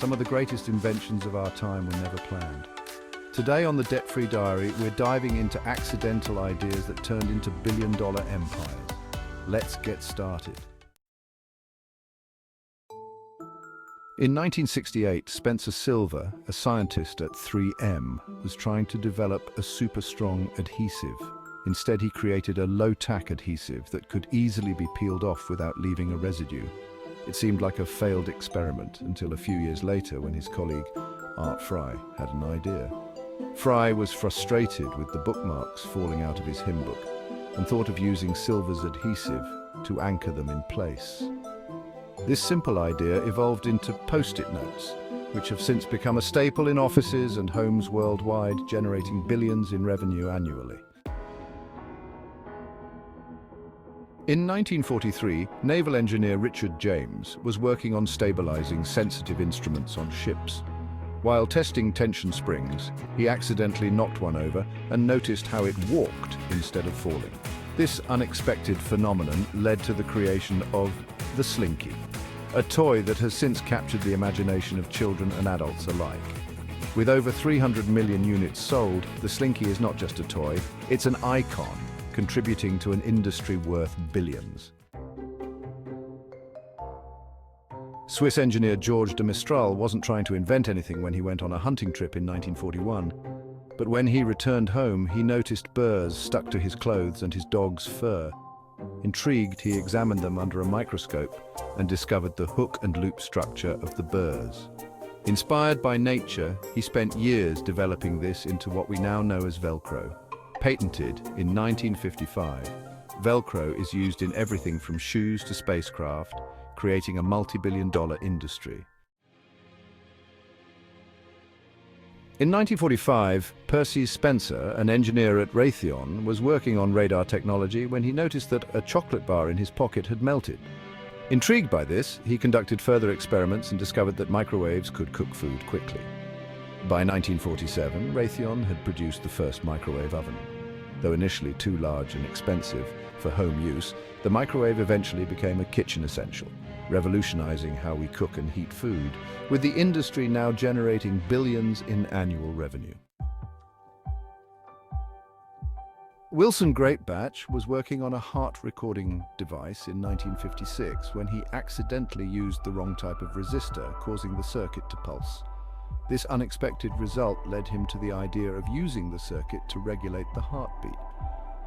Some of the greatest inventions of our time were never planned. Today on the Debt-Free Diary, we're diving into accidental ideas that turned into billion-dollar empires. Let's get started. In 1968, Spencer Silver, a scientist at 3M, was trying to develop a super-strong adhesive. Instead, he created a low-tack adhesive that could easily be peeled off without leaving a residue. It seemed like a failed experiment until a few years later when his colleague, Art Fry, had an idea. Fry was frustrated with the bookmarks falling out of his hymn book and thought of using Silver's adhesive to anchor them in place. This simple idea evolved into Post-it notes, which have since become a staple in offices and homes worldwide, generating billions in revenue annually. In 1943, naval engineer Richard James was working on stabilizing sensitive instruments on ships. While testing tension springs, he accidentally knocked one over and noticed how it walked instead of falling. This unexpected phenomenon led to the creation of the Slinky, a toy that has since captured the imagination of children and adults alike. With over 300 million units sold, the Slinky is not just a toy, it's an icon, contributing to an industry worth billions. Swiss engineer Georges de Mistral wasn't trying to invent anything when he went on a hunting trip in 1941. But when he returned home, he noticed burrs stuck to his clothes and his dog's fur. Intrigued, he examined them under a microscope and discovered the hook and loop structure of the burrs. Inspired by nature, he spent years developing this into what we now know as Velcro. Patented in 1955, Velcro is used in everything from shoes to spacecraft, creating a multi-billion-dollar industry. In 1945, Percy Spencer, an engineer at Raytheon, was working on radar technology when he noticed that a chocolate bar in his pocket had melted. Intrigued by this, he conducted further experiments and discovered that microwaves could cook food quickly. By 1947, Raytheon had produced the first microwave oven. Though initially too large and expensive for home use, the microwave eventually became a kitchen essential, revolutionizing how we cook and heat food, with the industry now generating billions in annual revenue. Wilson Greatbatch was working on a heart recording device in 1956 when he accidentally used the wrong type of resistor, causing the circuit to pulse. This unexpected result led him to the idea of using the circuit to regulate the heartbeat.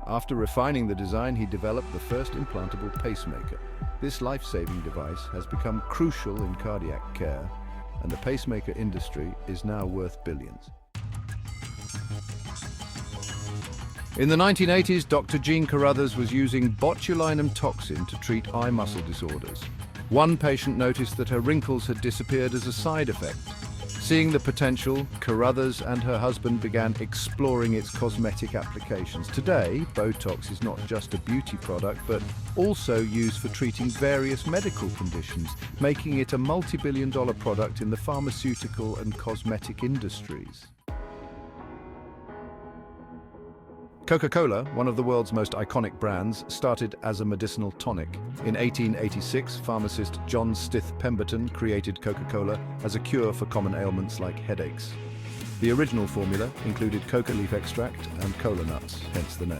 After refining the design, he developed the first implantable pacemaker. This life-saving device has become crucial in cardiac care, and the pacemaker industry is now worth billions. In the 1980s, Dr. Gene Carruthers was using botulinum toxin to treat eye muscle disorders. One patient noticed that her wrinkles had disappeared as a side effect. Seeing the potential, Carruthers and her husband began exploring its cosmetic applications. Today, Botox is not just a beauty product, but also used for treating various medical conditions, making it a multi-billion-dollar product in the pharmaceutical and cosmetic industries. Coca-Cola, one of the world's most iconic brands, started as a medicinal tonic. In 1886, pharmacist John Stith Pemberton created Coca-Cola as a cure for common ailments like headaches. The original formula included coca leaf extract and cola nuts, hence the name.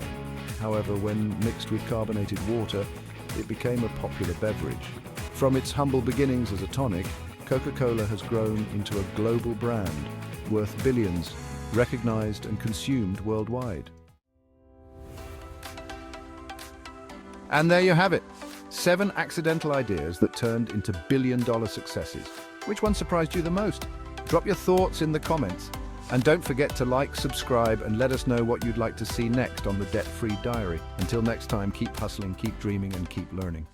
However, when mixed with carbonated water, it became a popular beverage. From its humble beginnings as a tonic, Coca-Cola has grown into a global brand, worth billions, recognized and consumed worldwide. And there you have it, 7 accidental ideas that turned into billion-dollar successes. Which one surprised you the most? Drop your thoughts in the comments. And don't forget to like, subscribe, and let us know what you'd like to see next on the Debt-Free Diary. Until next time, keep hustling, keep dreaming, and keep learning.